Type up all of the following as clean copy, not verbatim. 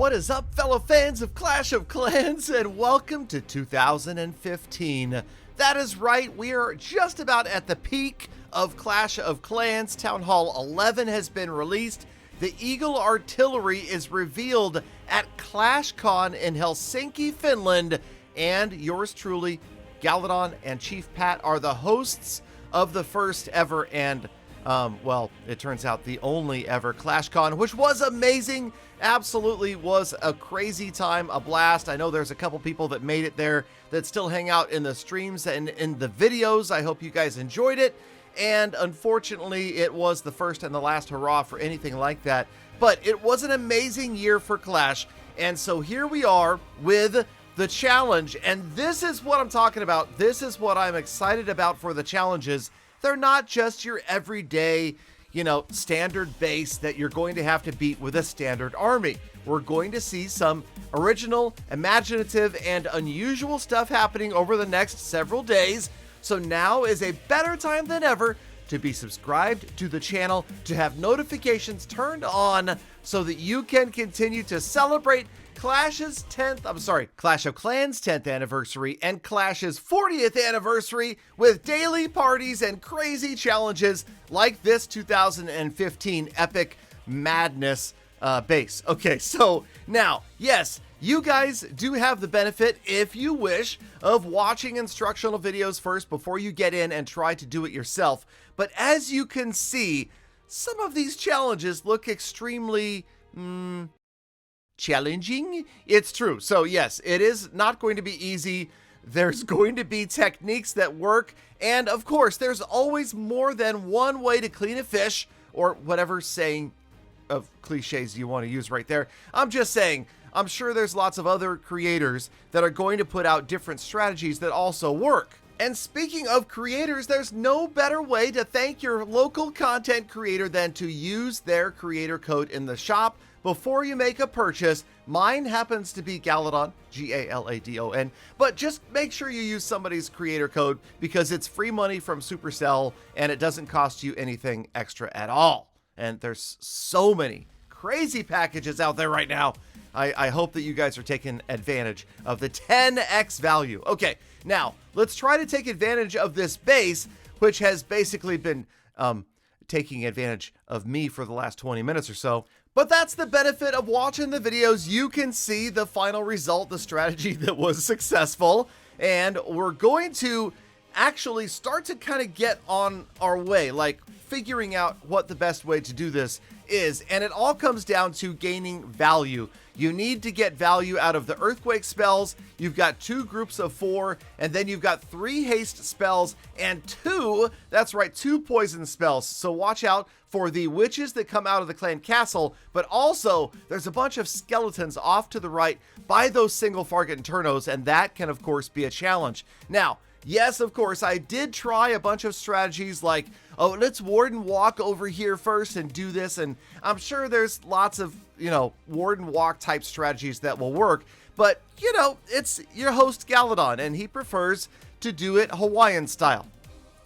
What is up, fellow fans of Clash of Clans, and welcome to 2015. That is right, we are just about at the peak of Clash of Clans. Town Hall 11 has been released. The Eagle Artillery is revealed at ClashCon in Helsinki, Finland, and yours truly, Galadon and Chief Pat, are the hosts of the first ever and well, it turns out the only ever ClashCon, which was amazing. Absolutely was a crazy time, a blast. I know there's a couple people that made it there that still hang out in the streams and in the videos. I hope you guys enjoyed it. And unfortunately, it was the first and the last hurrah for anything like that. But it was an amazing year for Clash. And so here we are with the challenge. And this is what I'm talking about. This is what I'm excited about for the challenges. They're not just your everyday, standard base that you're going to have to beat with a standard army. We're going to see some original, imaginative, and unusual stuff happening over the next several days. So now is a better time than ever to be subscribed to the channel, to have notifications turned on so that you can continue to celebrate Clash of Clans 10th anniversary and Clash's 40th anniversary with daily parties and crazy challenges like this 2015 Epic Madness base. Okay, so now, yes, you guys do have the benefit, if you wish, of watching instructional videos first before you get in and try to do it yourself. But as you can see, some of these challenges look extremely, challenging. It's true. So yes, it is not going to be easy. There's going to be techniques that work. And of course, there's always more than one way to clean a fish, or whatever saying of cliches you want to use right there. I'm just saying, I'm sure there's lots of other creators that are going to put out different strategies that also work. And speaking of creators, there's no better way to thank your local content creator than to use their creator code in the shop before you make a purchase. Mine happens to be Galadon, Galadon, but just make sure you use somebody's creator code because it's free money from Supercell and it doesn't cost you anything extra at all. And there's so many crazy packages out there right now. I hope that you guys are taking advantage of the 10x value. Okay, now let's try to take advantage of this base, which has basically been taking advantage of me for the last 20 minutes or so. But that's the benefit of watching the videos. You can see the final result, the strategy that was successful. And we're going to actually start to kind of get on our way, like figuring out what the best way to do this is. And it all comes down to gaining value. You need to get value out of the earthquake spells. You've got 2 groups of 4, and then you've got 3 haste spells and 2 poison spells. So watch out for the witches that come out of the clan castle, but also there's a bunch of skeletons off to the right by those single Fargate Turnos, and that can of course be a challenge. Now, yes, of course, I did try a bunch of strategies like, oh, let's Warden Walk over here first and do this. And I'm sure there's lots of, Warden Walk type strategies that will work. But, it's your host Galadon, and he prefers to do it Hawaiian style.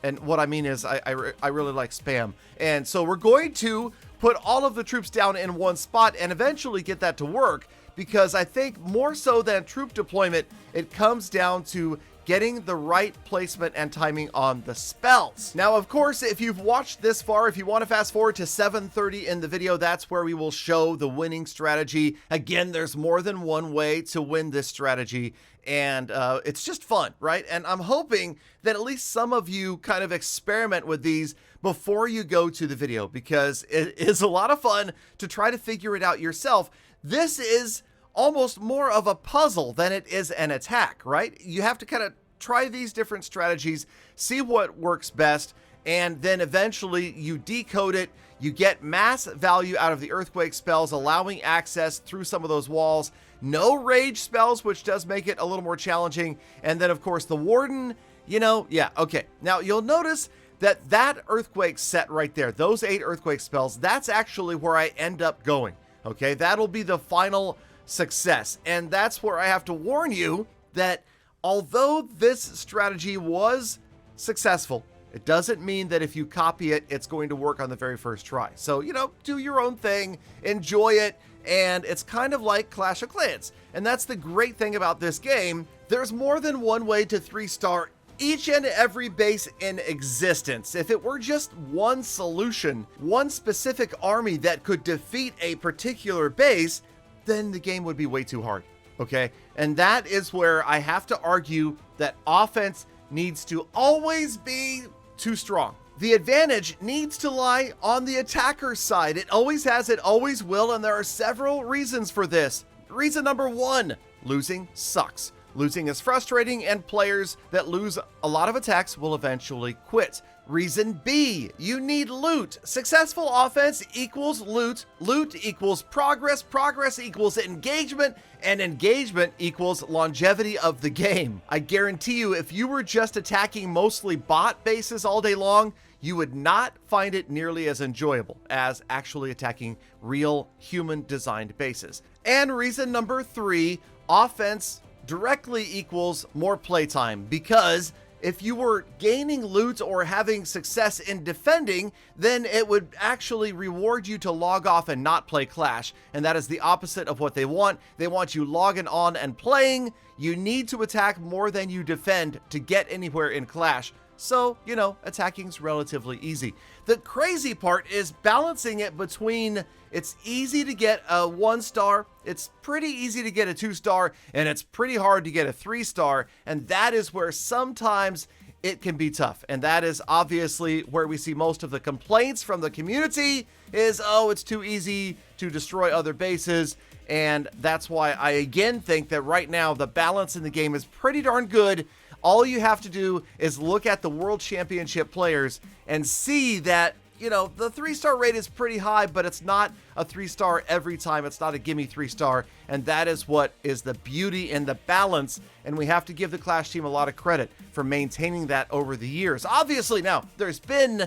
And what I mean is I really like spam. And so we're going to put all of the troops down in one spot and eventually get that to work. Because I think more so than troop deployment, it comes down to getting the right placement and timing on the spells. Now, of course, if you've watched this far, if you want to fast forward to 7:30 in the video, that's where we will show the winning strategy. Again, there's more than one way to win this strategy, and it's just fun, right? And I'm hoping that at least some of you kind of experiment with these before you go to the video, because it is a lot of fun to try to figure it out yourself. This is almost more of a puzzle than it is an attack, right? You have to kind of try these different strategies, see what works best, and then eventually you decode it. You get mass value out of the earthquake spells, allowing access through some of those walls. No rage spells, which does make it a little more challenging. And then, of course, the Warden, yeah, okay. Now, you'll notice that earthquake set right there, those 8 earthquake spells, that's actually where I end up going, okay? That'll be the final success. And that's where I have to warn you that although this strategy was successful, it doesn't mean that if you copy it, it's going to work on the very first try. So, do your own thing, enjoy it, and it's kind of like Clash of Clans. And that's the great thing about this game. There's more than one way to 3-star each and every base in existence. If it were just one solution, one specific army that could defeat a particular base, then the game would be way too hard, okay? And that is where I have to argue that offense needs to always be too strong. The advantage needs to lie on the attacker's side. It always has, it always will, and there are several reasons for this. Reason number one, losing sucks. Losing is frustrating, and players that lose a lot of attacks will eventually quit. Reason B, you need loot. Successful offense equals loot. Loot equals progress. Progress equals engagement, and engagement equals longevity of the game. I guarantee you, if you were just attacking mostly bot bases all day long, you would not find it nearly as enjoyable as actually attacking real human designed bases. And reason number three, offense directly equals more playtime, because if you were gaining loot or having success in defending, then it would actually reward you to log off and not play Clash. And that is the opposite of what they want. They want you logging on and playing. You need to attack more than you defend to get anywhere in Clash. So, you know, attacking's relatively easy. The crazy part is balancing it between it's easy to get a 1-star, it's pretty easy to get a 2-star, and it's pretty hard to get a 3-star. And that is where sometimes it can be tough. And that is obviously where we see most of the complaints from the community is, oh, it's too easy to destroy other bases. And that's why I again think that right now the balance in the game is pretty darn good. All you have to do is look at the World Championship players and see that, you know, the 3-star rate is pretty high, but it's not a 3-star every time. It's not a gimme 3-star. And that is what is the beauty and the balance. And we have to give the Clash team a lot of credit for maintaining that over the years. Obviously, now, there's been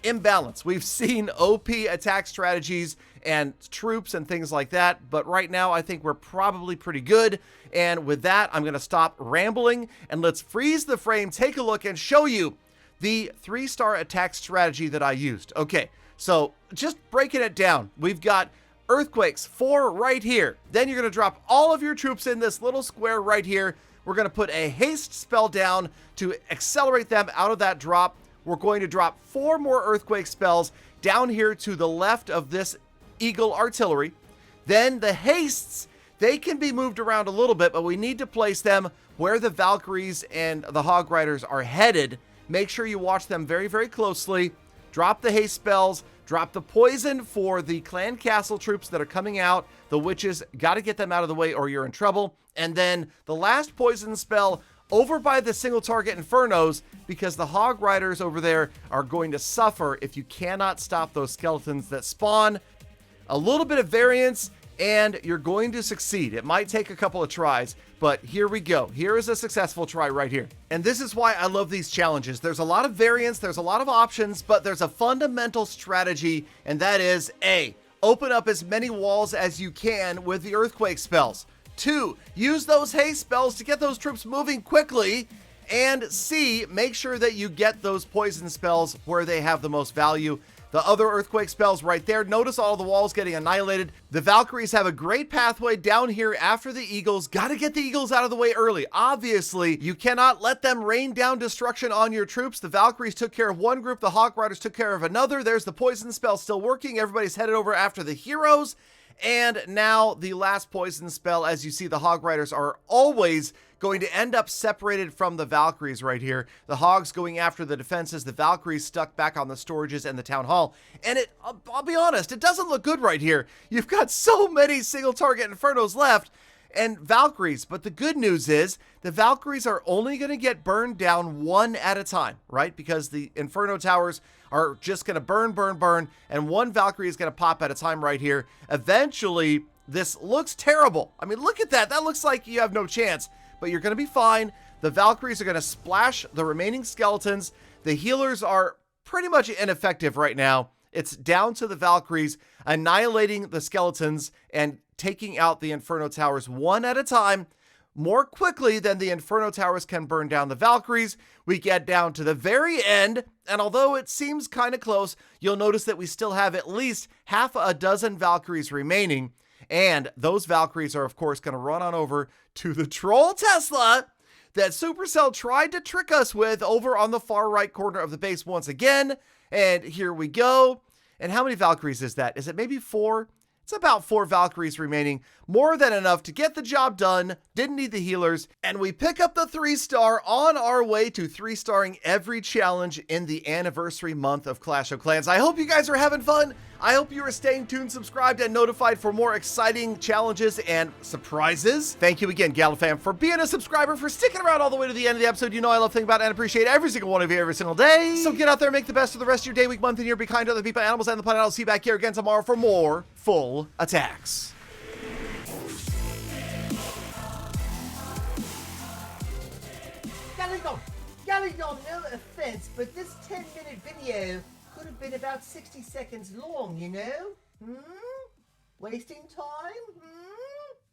imbalance. We've seen OP attack strategies and troops and things like that, but right now I think we're probably pretty good. And with that, I'm going to stop rambling and let's freeze the frame, take a look, and show you the 3-star attack strategy that I used. Okay, so just breaking it down, we've got earthquakes, 4 right here. Then you're going to drop all of your troops in this little square right here. We're going to put a haste spell down to accelerate them out of that drop. We're going to drop 4 more earthquake spells down here to the left of this Eagle artillery. Then the hastes, they can be moved around a little bit, but we need to place them where the Valkyries and the Hog Riders are headed. Make sure you watch them very, very closely. Drop the haste spells, drop the poison for the clan castle troops that are coming out. The witches, got to get them out of the way or you're in trouble. And then the last poison spell over by the single target infernos, because the Hog Riders over there are going to suffer if you cannot stop those skeletons that spawn. A little bit of variance and you're going to succeed. It might take a couple of tries, but here we go. Here is a successful try right here. And this is why I love these challenges. There's a lot of variance, there's a lot of options, but there's a fundamental strategy, and that is A, open up as many walls as you can with the earthquake spells. 2, use those haste spells to get those troops moving quickly. And C, make sure that you get those poison spells where they have the most value. The other earthquake spells right there. Notice all the walls getting annihilated. The Valkyries have a great pathway down here after the Eagles. Got to get the Eagles out of the way early. Obviously, you cannot let them rain down destruction on your troops. The Valkyries took care of one group. The Hog Riders took care of another. There's the poison spell still working. Everybody's headed over after the heroes. And now the last poison spell, as you see, the Hog Riders are always going to end up separated from the Valkyries right here. The Hogs going after the defenses, the Valkyries stuck back on the storages and the town hall. And I'll be honest, it doesn't look good right here. You've got so many single target infernos left and Valkyries, but the good news is the Valkyries are only going to get burned down one at a time, right? Because the Inferno Towers are just going to burn, and one Valkyrie is going to pop at a time right here. Eventually, this looks terrible. I mean, look at that. That looks like you have no chance, but you're going to be fine. The Valkyries are going to splash the remaining skeletons. The healers are pretty much ineffective right now. It's down to the Valkyries annihilating the skeletons and taking out the Inferno Towers one at a time more quickly than the Inferno Towers can burn down the Valkyries. We get down to the very end, and although it seems kind of close, you'll notice that we still have at least half a dozen Valkyries remaining. And those Valkyries are, of course, going to run on over to the troll Tesla that Supercell tried to trick us with over on the far right corner of the base once again. And here we go. And how many Valkyries is that? Is it maybe 4? It's about 4 Valkyries remaining, more than enough to get the job done, didn't need the healers, and we pick up the 3-star on our way to 3-starring every challenge in the anniversary month of Clash of Clans. I hope you guys are having fun. I hope you are staying tuned, subscribed, and notified for more exciting challenges and surprises. Thank you again, Galadon, for being a subscriber, for sticking around all the way to the end of the episode. You know I love thinking about and appreciate every single one of you every single day. So get out there and make the best of the rest of your day, week, month, and year. Be kind to other people, animals, and the planet. I'll see you back here again tomorrow for more full attacks. Galadon, no offense, but this 10-minute video could have been about 60 seconds long, you know? Wasting time?